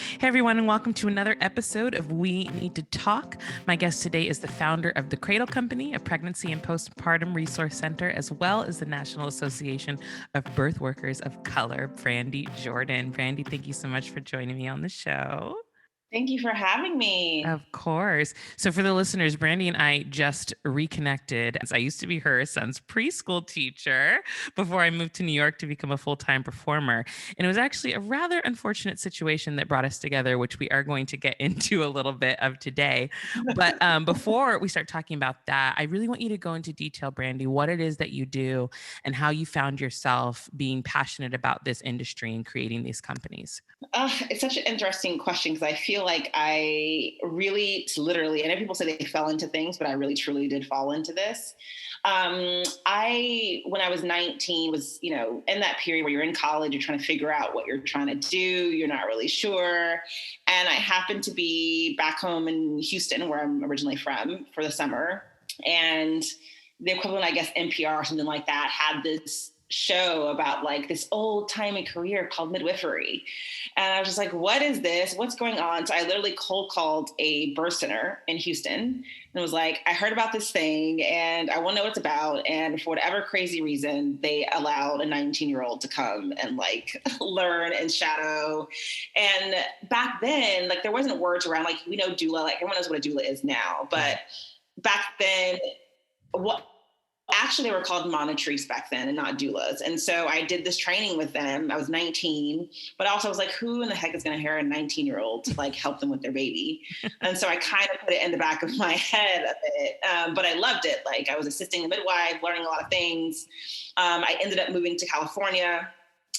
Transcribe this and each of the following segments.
Hey, everyone, and welcome to another episode of We Need to Talk. My guest today is the founder of the Cradle Company, a pregnancy and postpartum resource center, as well as the National Association of Birth Workers of Color, Brandi Jordan. Brandi, thank you so much for joining me on the show. Thank you for having me. Of course. So for the listeners, Brandi and I just reconnected as I used to be her son's preschool teacher before I moved to New York to become a full-time performer. And it was actually a rather unfortunate situation that brought us together, which we are going to get into a little bit of today. But before we start talking about that, I really want you to go into detail, Brandi, what it is that you do and how you found yourself being passionate about this industry and creating these companies. It's such an interesting question because I feel like I really, literally, I know people say they fell into things, but I really, truly did fall into this. When I was 19, was, in that period where you're in college, you're trying to figure out what you're trying to do. You're not really sure. And I happened to be back home in Houston, where I'm originally from, for the summer. And the equivalent, I guess, NPR or something like that had this show about like this old timey career called midwifery. And I was just like, what is this? What's going on? So I literally cold called a birth center in Houston and was like, I heard about this thing and I want to know what it's about. And for whatever crazy reason, they allowed a 19-year-old to come and like learn and shadow. And back then, like there wasn't words around, like, we know doula, like everyone knows what a doula is now, but back then, actually, they were called monitrices back then and not doulas. And so I did this training with them. I was 19, but also I was like, who in the heck is going to hire a 19-year-old to like help them with their baby? And so I kind of put it in the back of my head a bit, but I loved it. Like I was assisting a midwife, learning a lot of things. I ended up moving to California.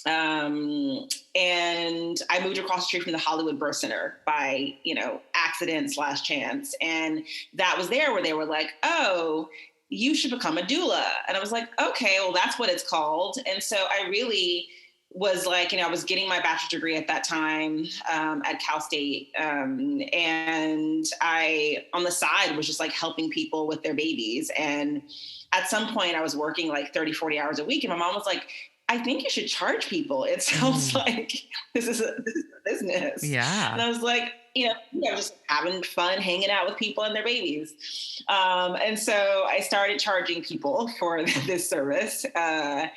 And I moved across the street from the Hollywood Birth Center by, accident / chance. And that was there where they were like, oh, you should become a doula. And I was like, okay, well, that's what it's called. And so I really was like, I was getting my bachelor's degree at that time at Cal State. And I, on the side, was just like helping people with their babies. And at some point I was working like 30, 40 hours a week. And my mom was like, I think you should charge people. It sounds like this is a business. Yeah. And I was like, just having fun hanging out with people and their babies. And so I started charging people for this service and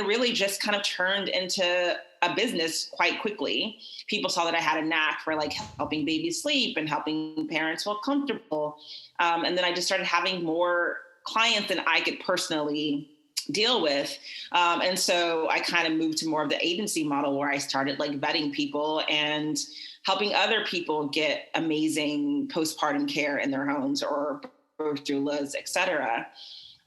really just kind of turned into a business quite quickly. People saw that I had a knack for like helping babies sleep and helping parents feel comfortable. And then I just started having more clients than I could personally deal with. And so I kind of moved to more of the agency model where I started like vetting people and helping other people get amazing postpartum care in their homes or birth doulas, et cetera.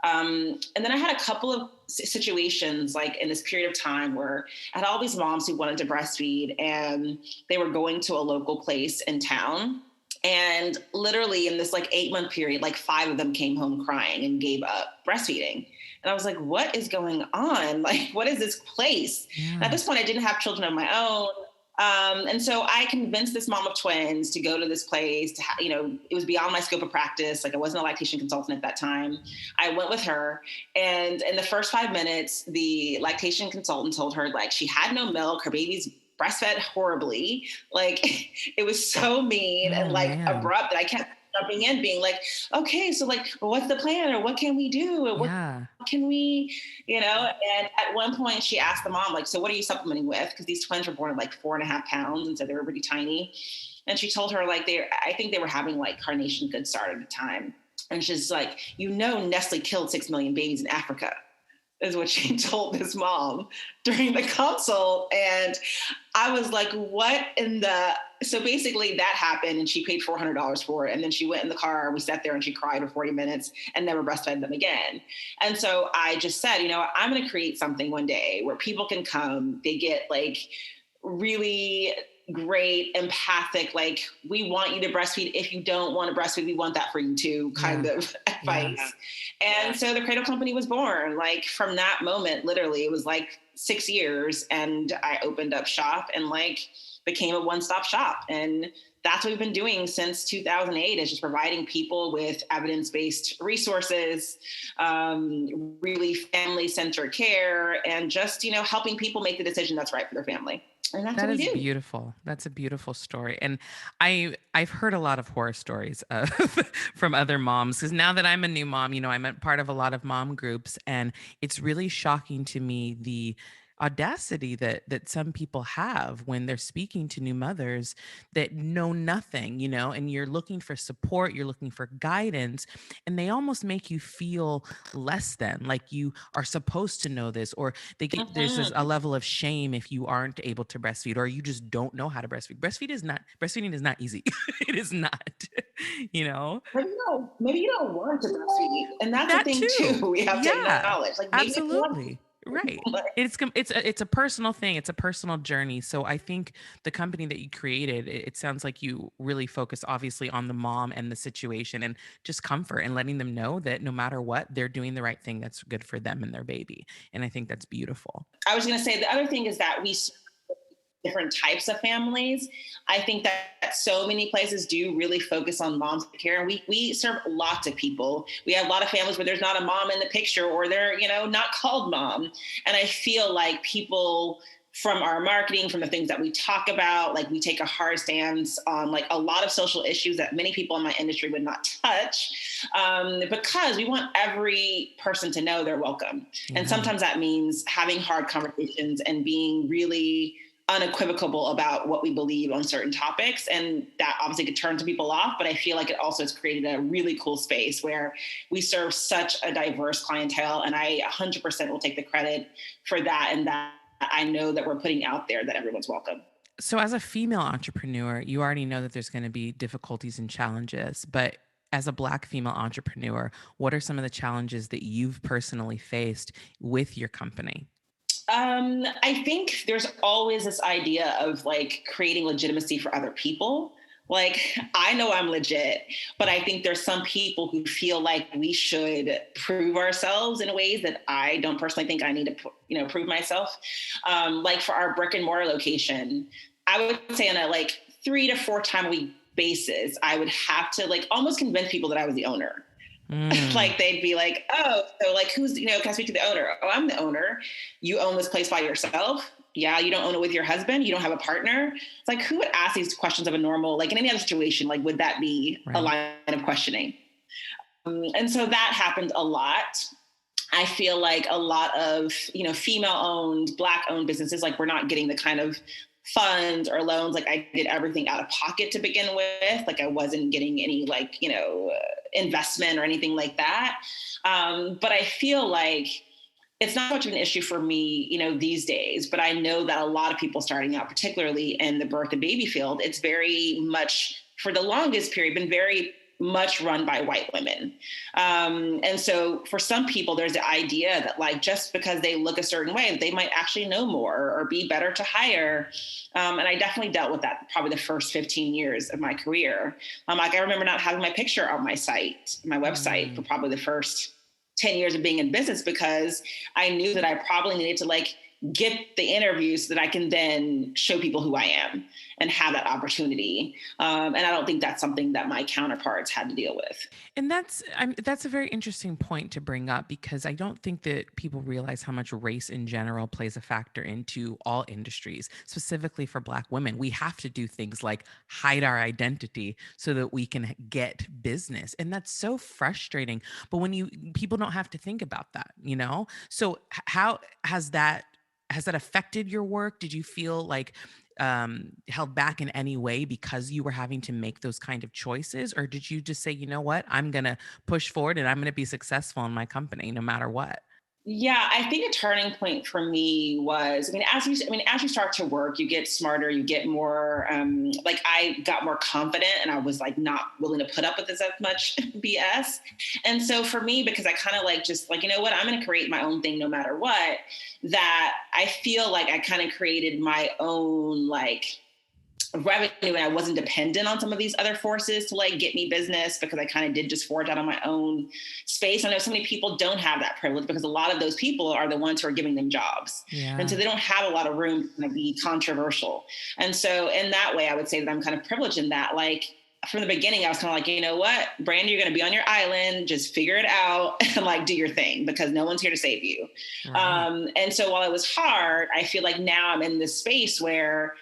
And then I had a couple of situations like in this period of time where I had all these moms who wanted to breastfeed and they were going to a local place in town. And literally in this like 8-month period, like 5 of them came home crying and gave up breastfeeding. And I was like, what is going on? Like, what is this place? Yeah. And at this point, I didn't have children of my own. And so I convinced this mom of twins to go to this place to, it was beyond my scope of practice. Like I wasn't a lactation consultant at that time. I went with her. And in the first 5 minutes, the lactation consultant told her like she had no milk. Her baby's breastfed horribly. Like it was so mean and like abrupt that I kept jumping in being like, okay, so like, well, what's the plan or what can we do? Or what can we, and at one point she asked the mom, like, so what are you supplementing with? Because these twins were born at like 4.5 pounds. And so they were pretty tiny. And she told her like, I think they were having like carnation good start at the time. And she's like, Nestle killed 6 million babies in Africa, is what she told this mom during the consult. And I was like, what in the, so basically that happened and she paid $400 for it. And then she went in the car, we sat there and she cried for 40 minutes and never breastfed them again. And so I just said, I'm going to create something one day where people can come, they get like really great, empathic, like, we want you to breastfeed. If you don't want to breastfeed, we want that for you too, kind of advice. And so the Cradle Company was born. Like from that moment, literally, it was like 6 years and I opened up shop and like became a one-stop shop. And that's what we've been doing since 2008 is just providing people with evidence-based resources, really family-centered care, and just, helping people make the decision that's right for their family. And that's what That we is do. beautiful. That's a beautiful story. And I've heard a lot of horror stories of from other moms because now that I'm a new mom, I'm a part of a lot of mom groups, and it's really shocking to me the audacity that some people have when they're speaking to new mothers that know nothing, and you're looking for support, you're looking for guidance, and they almost make you feel less than, like you are supposed to know this, or there's a Mhm. level of shame if you aren't able to breastfeed, or you just don't know how to breastfeed. Breastfeeding is not easy. It is not, you know. Maybe you don't want to breastfeed, and that's a That thing too. too. We have to Yeah. acknowledge, like maybe you want Absolutely. Right. to. It's a personal thing. It's a personal journey. So I think the company that you created, it sounds like you really focus obviously on the mom and the situation and just comfort and letting them know that no matter what, they're doing the right thing that's good for them and their baby. And I think that's beautiful. I was going to say the other thing is that we serve different types of families. I think that so many places do really focus on mom's care, and we serve lots of people. We have a lot of families where there's not a mom in the picture, or they're not called mom. And I feel like people, from our marketing, from the things that we talk about, like we take a hard stance on like a lot of social issues that many people in my industry would not touch, because we want every person to know they're welcome. And Yeah. sometimes that means having hard conversations and being really unequivocal about what we believe on certain topics. And that obviously could turn some people off, but I feel like it also has created a really cool space where we serve such a diverse clientele. And I 100% will take the credit for that. And that I know that we're putting out there that everyone's welcome. So as a female entrepreneur, you already know that there's going to be difficulties and challenges, but as a Black female entrepreneur, what are some of the challenges that you've personally faced with your company? I think there's always this idea of like creating legitimacy for other people. Like, I know I'm legit, but I think there's some people who feel like we should prove ourselves in ways that I don't personally think I need to, prove myself. Like for our brick and mortar location, I would say on a like 3 to 4 time a week basis, I would have to like almost convince people that I was the owner. Mm, Like they'd be like, oh, so like who's, can I speak to the owner? Oh, I'm the owner. You own this place by yourself? Yeah, you don't own it with your husband. You don't have a partner. It's like, who would ask these questions of a normal, like in any other situation, like would that be a right. line of questioning? And so that happened a lot. I feel like a lot of, female owned, Black owned businesses, like we're not getting the kind of funds or loans. Like I did everything out of pocket to begin with. Like I wasn't getting any like, investment or anything like that. But I feel like it's not much of an issue for me, these days, but I know that a lot of people starting out, particularly in the birth and baby field, it's very much for the longest period been very much run by white women. And so for some people, there's the idea that like, just because they look a certain way, they might actually know more or be better to hire. And I definitely dealt with that probably the first 15 years of my career. Like I remember not having my picture on my website for Mm. probably the first 10 years of being in business because I knew that I probably needed to like get the interviews so that I can then show people who I am and have that opportunity. And I don't think that's something that my counterparts had to deal with. And that's a very interesting point to bring up because I don't think that people realize how much race in general plays a factor into all industries, specifically for Black women. We have to do things like hide our identity so that we can get business. And that's so frustrating. But when people don't have to think about that. So how has that affected your work? Did you feel like held back in any way because you were having to make those kind of choices? Or did you just say, you know what, I'm going to push forward and I'm going to be successful in my company no matter what? Yeah, I think a turning point for me was, as you start to work, you get smarter, you get more, like I got more confident and I was like not willing to put up with this as much BS. And so for me, because I kind of like, just like, you know what, I'm going to create my own thing no matter what, that I feel like I kind of created my own, like, revenue, and I wasn't dependent on some of these other forces to like get me business because I kind of did just forge out on my own space. I know so many people don't have that privilege because a lot of those people are the ones who are giving them jobs. And so Yeah. they don't have a lot of room to be controversial. And so in that way, I would say that I'm kind of privileged in that, like, from the beginning, I was kind of like, you know what, Brandi, you're going to be on your island, just figure it out and like do your thing because no one's here to save you. Right. And so while it was hard, I feel like now I'm in this space where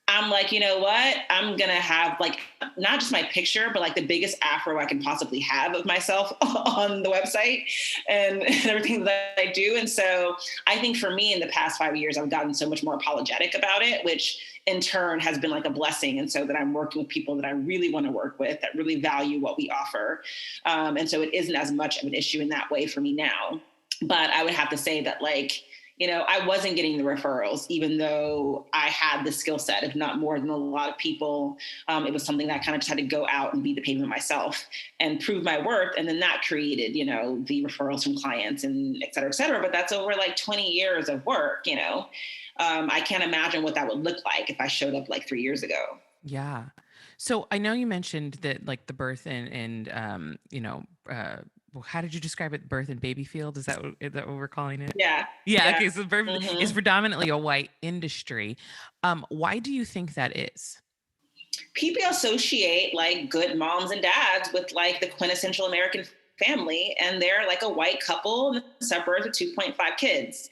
I'm like, you know what, I'm going to have like, not just my picture, but like the biggest afro I can possibly have of myself on the website and everything that I do. And so I think for me in the past 5 years, I've gotten so much more apologetic about it, which in turn has been like a blessing. And so that I'm working with people that I really want to work with, that really value what we offer. And so it isn't as much of an issue in that way for me now. But I would have to say that like, I wasn't getting the referrals, even though I had the skill set, if not more than a lot of people. It was something that I kind of just had to go out and beat the pavement myself and prove my worth. And then that created, the referrals from clients and et cetera, et cetera. But that's over like 20 years of work, I can't imagine what that would look like if I showed up like 3 years ago. Yeah. So I know you mentioned that like the birth well, how did you describe it? Birth and baby field? Is that what we're calling it? Yeah. Yeah. Yeah. Okay. So birth is Mm-hmm. predominantly a white industry. Why do you think that is? People associate like good moms and dads with like the quintessential American family, and they're like a white couple in the suburbs with 2.5 kids.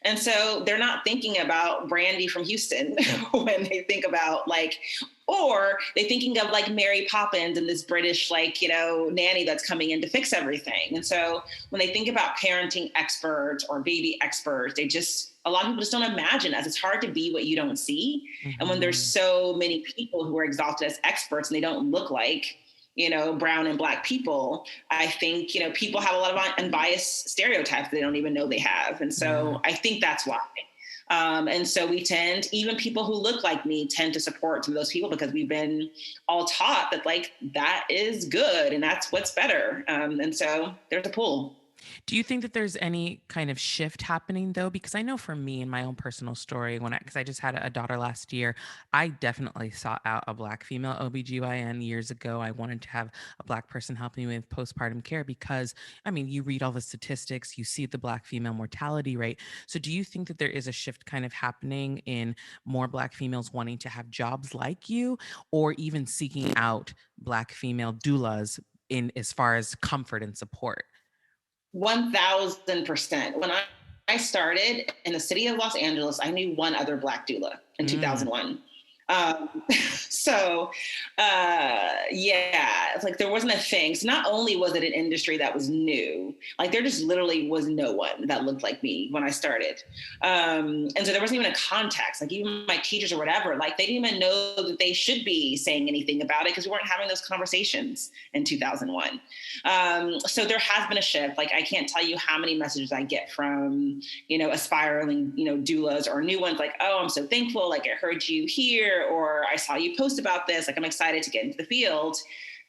And so they're not thinking about Brandi from Houston when they think about like, or they're thinking of like Mary Poppins and this British, like, nanny that's coming in to fix everything. And so when they think about parenting experts or baby experts, a lot of people just don't imagine us. It's hard to be what you don't see. And when there's Mhm. so many people who are exalted as experts and they don't look like, brown and black people, I think, people have a lot of unbiased stereotypes they don't even know they have. And Yeah. so I think that's why. And so even people who look like me tend to support some of those people because we've been all taught that like, that is good and that's what's better. And so there's a pull. Do you think that there's any kind of shift happening though? Because I know for me in my own personal story, because I just had a daughter last year, I definitely sought out a black female OBGYN years ago. I wanted to have a black person helping me with postpartum care because, I mean, you read all the statistics, you see the black female mortality rate. So do you think that there is a shift kind of happening in more black females wanting to have jobs like you, or even seeking out black female doulas in as far as comfort and support? 1000%. When I started in the city of Los Angeles, I knew one other Black doula in Mm. 2001. Um, so, yeah, it's like there wasn't a thing. So not only was it an industry that was new, like there just literally was no one that looked like me when I started. And so there wasn't even a context, like even my teachers or whatever, like they didn't even know that they should be saying anything about it because we weren't having those conversations in 2001. So there has been a shift. Like I can't tell you how many messages I get from, aspiring, doulas or new ones like, oh, I'm so thankful. Like I heard you here, or I saw you post about this. Like I'm excited to get into the field.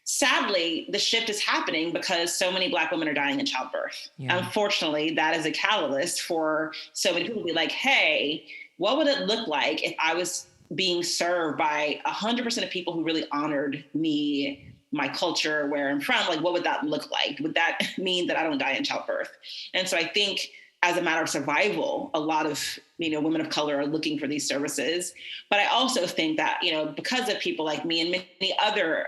Sadly, the shift is happening because so many Black women are dying in childbirth. Yeah. Unfortunately, that is a catalyst for so many people to be like, hey, what would it look like if I was being served by 100% of people who really honored me, my culture, where I'm from? Like, what would that look like? Would that mean that I don't die in childbirth? And so I think as a matter of survival, a lot of, women of color are looking for these services. But I also think that, because of people like me and many other,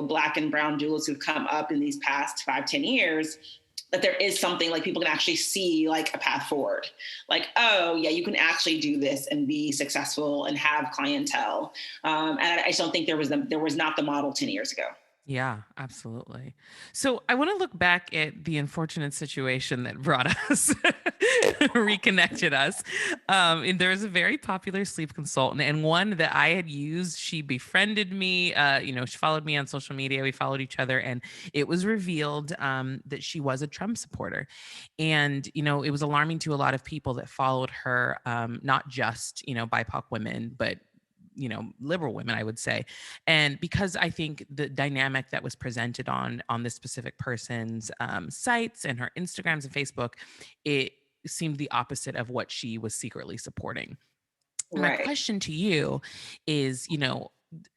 Black and brown doulas who've come up in these past 5-10 years, that there is something like people can actually see like a path forward. Like, oh yeah, you can actually do this and be successful and have clientele. And I just don't think there was not the model 10 years ago. Yeah, absolutely. So I want to look back at the unfortunate situation that brought us, reconnected us. And there was a very popular sleep consultant, and one that I had used. She befriended me. She followed me on social media. We followed each other, and it was revealed that she was a Trump supporter. And it was alarming to a lot of people that followed her, not just BIPOC women, but liberal women, I would say. And because I think the dynamic that was presented on this specific person's sites and her Instagrams and Facebook, it seemed the opposite of what she was secretly supporting. And my Right. question to you is,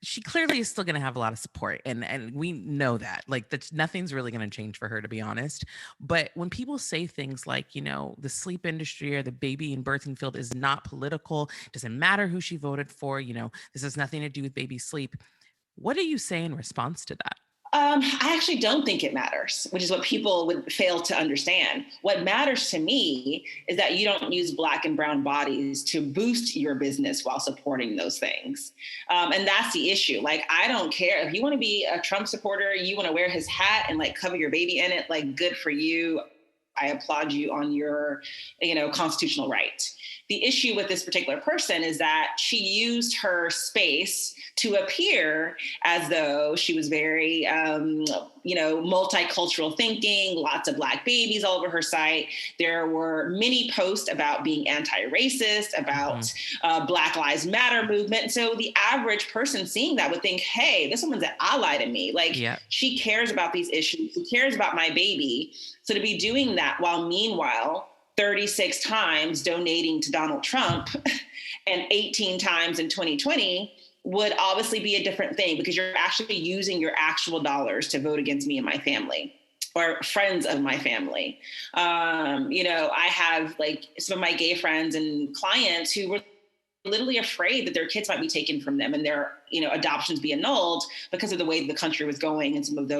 she clearly is still going to have a lot of support, and we know that, like, that's nothing's really going to change for her, to be honest. But when people say things like, the sleep industry or the baby and birthing field is not political, doesn't matter who she voted for, this has nothing to do with baby sleep, What do you say in response to that? I actually don't think it matters, which is what people would fail to understand. What matters to me is that you don't use Black and brown bodies to boost your business while supporting those things. And that's the issue. Like, I don't care if you want to be a Trump supporter, you want to wear his hat and like cover your baby in it, like, good for you. I applaud you on your, constitutional right. The issue with this particular person is that she used her space to appear as though she was very, multicultural thinking, lots of Black babies all over her site. There were many posts about being anti-racist, about Black Lives Matter movement. So the average person seeing that would think, hey, this woman's an ally to me. Like, she cares about these issues. She cares about my baby. So to be doing that while meanwhile 36 times donating to Donald Trump and 18 times in 2020 would obviously be a different thing, because you're actually using your actual dollars to vote against me and my family or friends of my family. I have like some of my gay friends and clients who were literally afraid that their kids might be taken from them and their, adoptions be annulled because of the way the country was going and some of the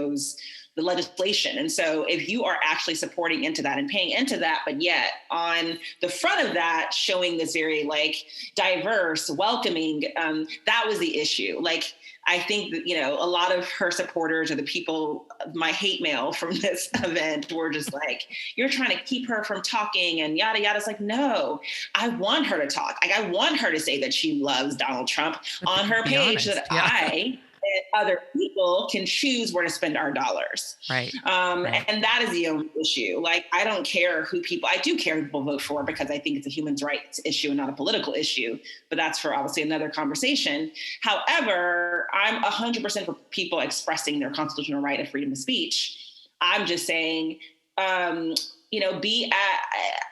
legislation. And so if you are actually supporting into that and paying into that, but yet on the front of that, showing this very like diverse, welcoming, that was the issue. Like, I think that, a lot of her supporters or the people, my hate mail from this event were just like, you're trying to keep her from talking and yada, yada. It's like, no, I want her to talk. Like, I want her to say that she loves Donald Trump on her page, so that I and other people can choose where to spend our dollars. Right. And that is the only issue. Like, I don't care I do care who people vote for, because I think it's a human rights issue and not a political issue, but that's for obviously another conversation. However, I'm 100% for people expressing their constitutional right of freedom of speech. I'm just saying,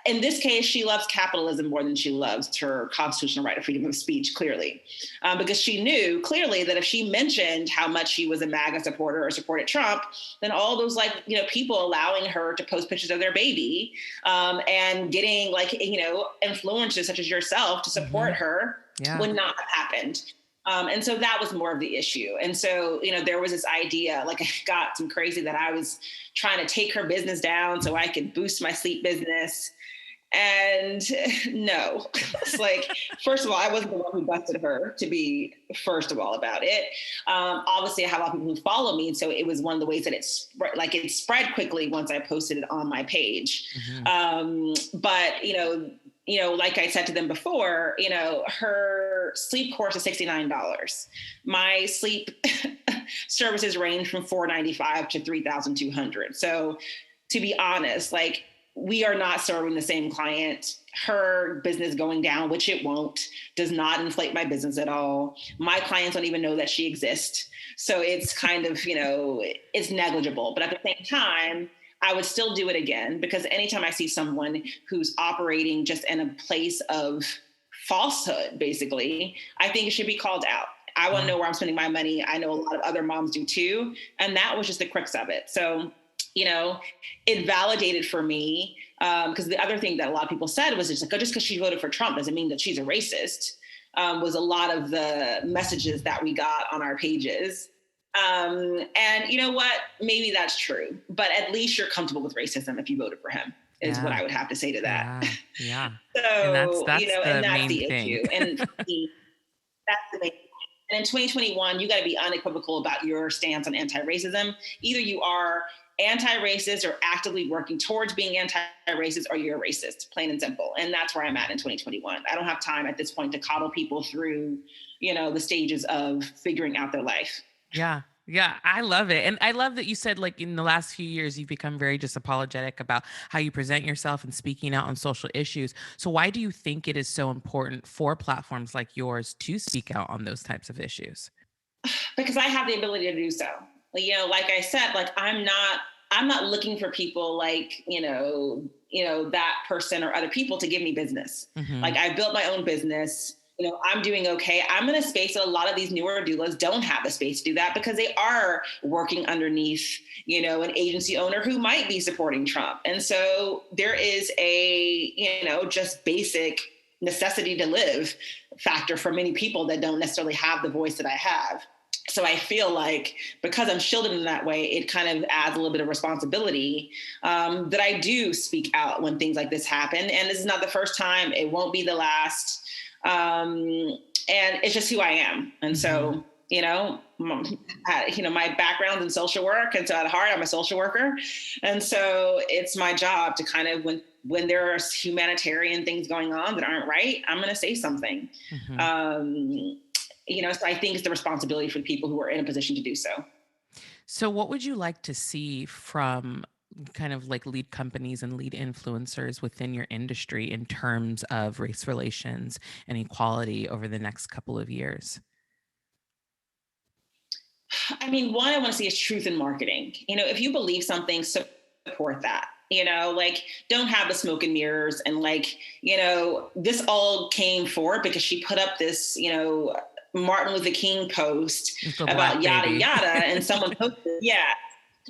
in this case, she loves capitalism more than she loves her constitutional right of freedom of speech, clearly, because she knew clearly that if she mentioned how much she was a MAGA supporter or supported Trump, then all those people allowing her to post pictures of their baby and getting influencers such as yourself to support her would not have happened. And so that was more of the issue. And so, there was this idea, like, I got some crazy that I was trying to take her business down so I could boost my sleep business. And no, it's like, first of all, I wasn't the one who busted her, to be first of all about it. Obviously I have a lot of people who follow me. And so it was one of the ways that it spread quickly once I posted it on my page. But, like I said to them before, her sleep course is $69. My sleep services range from $495 to $3,200. So to be honest, like, we are not serving the same client. Her business going down, which it won't, does not inflate my business at all. My clients don't even know that she exists. So it's kind of, it's negligible. But at the same time, I would still do it again, because anytime I see someone who's operating just in a place of falsehood, basically, I think it should be called out. I want to know where I'm spending my money. I know a lot of other moms do too. And that was just the crux of it. So, it validated for me, because the other thing that a lot of people said was just because she voted for Trump doesn't mean that she's a racist, was a lot of the messages that we got on our pages. And you know what? Maybe that's true, but at least you're comfortable with racism if you voted for him, is what I would have to say to that. Yeah. So, and that's the thing. issue. And that's the main thing. And in 2021, you got to be unequivocal about your stance on anti-racism. Either you are anti-racist or actively working towards being anti-racist, or you're a racist, plain and simple. And that's where I'm at in 2021. I don't have time at this point to coddle people through, the stages of figuring out their life. Yeah. I love it. And I love that you said, like, in the last few years, you've become very just apologetic about how you present yourself and speaking out on social issues. So why do you think it is so important for platforms like yours to speak out on those types of issues? Because I have the ability to do so. Like I said, like, I'm not looking for people like, that person or other people to give me business. Like, I built my own business. I'm doing okay. I'm in a space that a lot of these newer doulas don't have the space to do that, because they are working underneath, an agency owner who might be supporting Trump. And so there is a, just basic necessity to live factor for many people that don't necessarily have the voice that I have. So I feel like because I'm shielded in that way, it kind of adds a little bit of responsibility, that I do speak out when things like this happen. And this is not the first time. It won't be the last. And it's just who I am. And so, my background's in social work. And so at heart, I'm a social worker. And so it's my job to kind of, when there are humanitarian things going on that aren't right, I'm going to say something. So I think it's the responsibility for the people who are in a position to do so. So, what would you like to see from kind of like lead companies and lead influencers within your industry in terms of race relations and equality over the next couple of years? I mean, one I want to see is truth in marketing. If you believe something, support that. Like, don't have the smoke and mirrors and this all came forward because she put up this, Martin Luther King post about yada yada, and someone posted,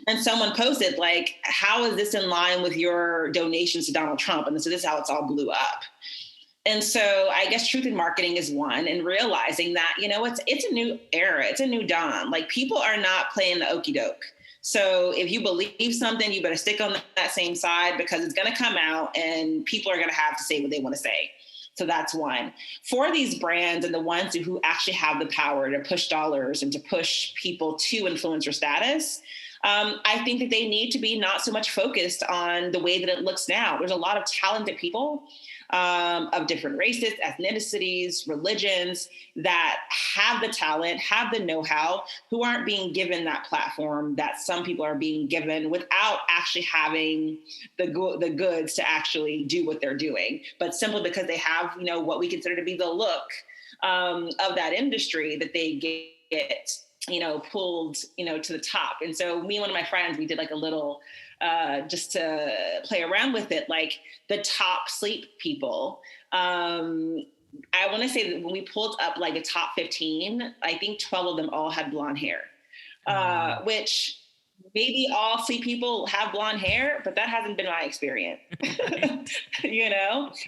and someone posted like, how is this in line with your donations to Donald Trump? And so this is how it's all blew up. And so I guess truth in marketing is one, and realizing that, it's a new era. It's a new dawn. Like, people are not playing the okie doke. So if you believe something, you better stick on that same side, because it's going to come out and people are going to have to say what they want to say. So that's one. For these brands and the ones who actually have the power to push dollars and to push people to influencer status, I think that they need to be not so much focused on the way that it looks now. There's a lot of talented people of different races, ethnicities, religions that have the talent, have the know-how, who aren't being given that platform that some people are being given without actually having the goods to actually do what they're doing, but simply because they have, what we consider to be the look of that industry, that they get pulled, to the top. And so me and one of my friends, we did like a little, just to play around with it, like the top sleep people. I want to say that when we pulled up like a top 15, I think 12 of them all had blonde hair, which maybe all sleep people have blonde hair, but that hasn't been my experience,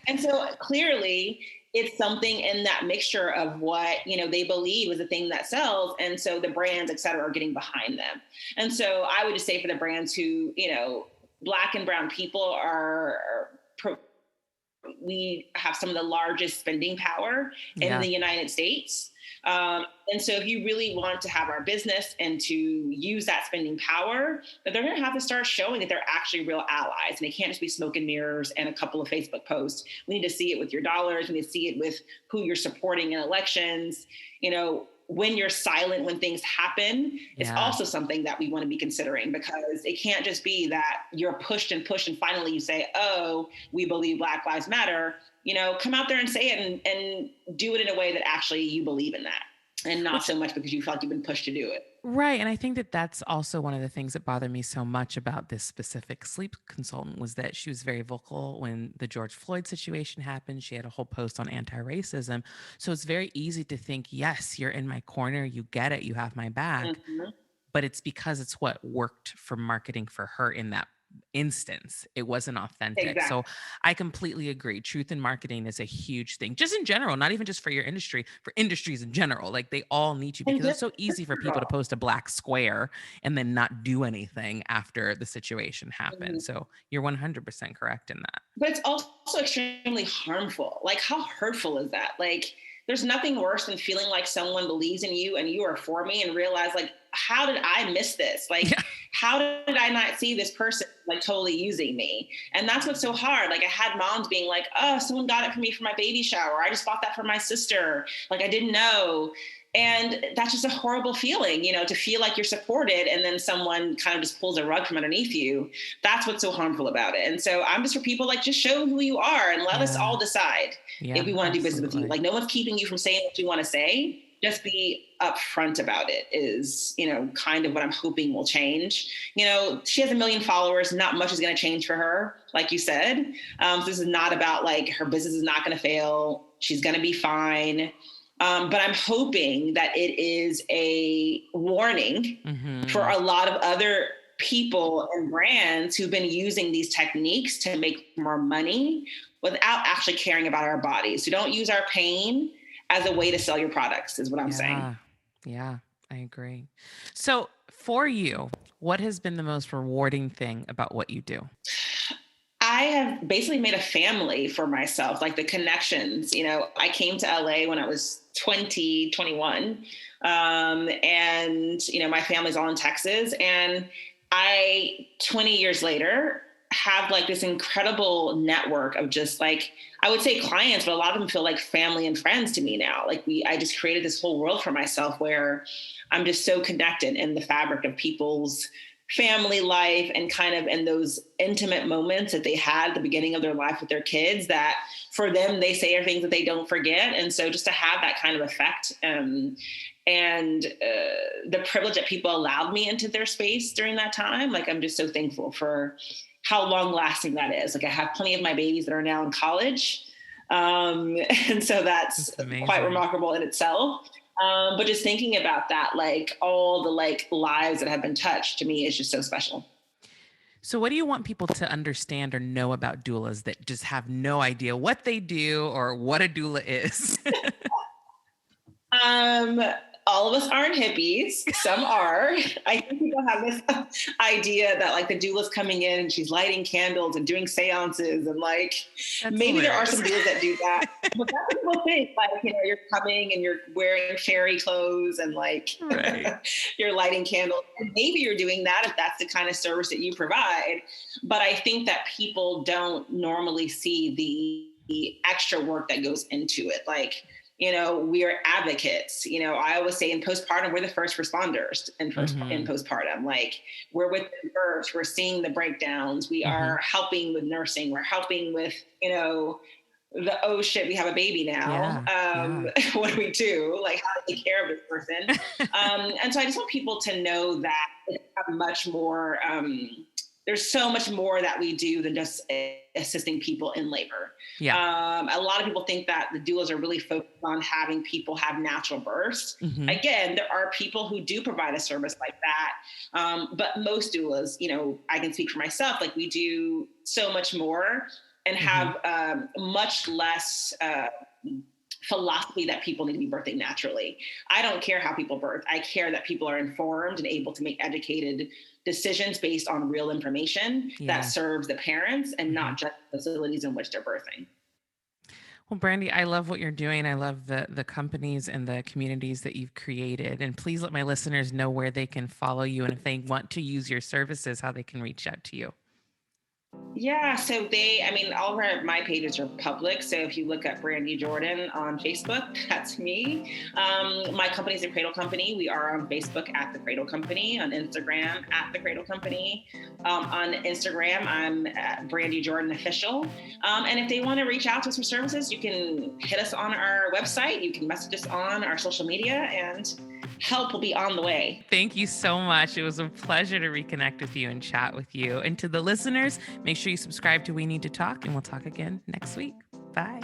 And so clearly, it's something in that mixture of what, they believe is the thing that sells. And so the brands, et cetera, are getting behind them. And so I would just say for the brands who, Black and brown people we have some of the largest spending power in the United States. And so if you really want to have our business and to use that spending power, that they're going to have to start showing that they're actually real allies. And they can't just be smoke and mirrors and a couple of Facebook posts. We need to see it with your dollars. We need to see it with who you're supporting in elections. When you're silent when things happen, it's also something that we want to be considering, because it can't just be that you're pushed and finally you say, oh, we believe Black Lives Matter. Come out there and say it, and do it in a way that actually you believe in that, and not so much because you feel like you've been pushed to do it. Right. And I think that that's also one of the things that bothered me so much about this specific sleep consultant, was that she was very vocal when the George Floyd situation happened. She had a whole post on anti-racism. So it's very easy to think, yes, you're in my corner. You get it. You have my back. Mm-hmm. But it's because it's what worked for marketing for her in that instance. It wasn't authentic. Exactly. So I completely agree. Truth in marketing is a huge thing, just in general, not even just for your industry, for industries in general. Like, they all need to, because it's so easy for people to post a black square and then not do anything after the situation happened. So you're 100% correct in that. But it's also extremely harmful. Like, how hurtful is that? Like, there's nothing worse than feeling like someone believes in you and you are for me, and realize, like, how did I miss this? Like, how did I not see this person like totally using me? And that's what's so hard. Like, I had moms being like, oh, someone got it for me for my baby shower. I just bought that for my sister. Like, I didn't know. And that's just a horrible feeling, to feel like you're supported and then someone kind of just pulls a rug from underneath you. That's what's so harmful about it. And so I'm just for people, like, just show who you are and let us all decide if we want to do business with you. Like, no one's keeping you from saying what you want to say. Just be upfront about it is, kind of what I'm hoping will change. She has 1 million followers. Not much is going to change for her, like you said. So this is not about like her business is not going to fail. She's going to be fine. But I'm hoping that it is a warning for a lot of other people and brands who've been using these techniques to make more money without actually caring about our bodies. So don't use our pain as a way to sell your products, is what I'm saying. Yeah. I agree. So for you, what has been the most rewarding thing about what you do? I have basically made a family for myself, like the connections. I came to LA when I was 20, 21. And my family's all in Texas. And 20 years later, have like this incredible network of just like, I would say clients, but a lot of them feel like family and friends to me now. Like I just created this whole world for myself where I'm just so connected in the fabric of people's family life and kind of in those intimate moments that they had at the beginning of their life with their kids, that for them, they say are things that they don't forget. And so just to have that kind of effect, and the privilege that people allowed me into their space during that time, like I'm just so thankful for how long lasting that is. Like I have plenty of my babies that are now in college. And so that's quite remarkable in itself. But just thinking about that, like all the like lives that have been touched, to me is just so special. So what do you want people to understand or know about doulas that just have no idea what they do or what a doula is? Um, all of us aren't hippies. Some are. I think people have this idea that like the doula's coming in and she's lighting candles and doing seances, and like That's maybe there are hilarious. some doulas that do that. But that's what people think. Like, you're coming and you're wearing fairy clothes and like Right. you're lighting candles. And maybe you're doing that if that's the kind of service that you provide. But I think that people don't normally see the extra work that goes into it. Like, we are advocates. I always say in postpartum, we're the first responders in postpartum. Like we're with the births, we're seeing the breakdowns, we are helping with nursing, we're helping with, the, oh shit, we have a baby now. What do we do? Like how to take care of this person? And so I just want people to know that it's much more, there's so much more that we do than just assisting people in labor. Yeah. A lot of people think that the doulas are really focused on having people have natural births. Again, there are people who do provide a service like that. But most doulas, I can speak for myself, like we do so much more and have much less philosophy that people need to be birthing naturally. I don't care how people birth. I care that people are informed and able to make educated decisions based on real information that serves the parents and not just facilities in which they're birthing. Well, Brandi, I love what you're doing. I love the companies and the communities that you've created. And please let my listeners know where they can follow you, and if they want to use your services, how they can reach out to you. Yeah, so all of my pages are public. So if you look up Brandi Jordan on Facebook, that's me. My company's the Cradle Company. We are on Facebook at the Cradle Company, on Instagram at the Cradle Company. On Instagram, I'm at Brandi Jordan Official. And if they want to reach out to us for services, you can hit us on our website. You can message us on our social media, and help will be on the way. Thank you so much. It was a pleasure to reconnect with you and chat with you. And to the listeners, make sure you subscribe to We Need to Talk, and we'll talk again next week. Bye.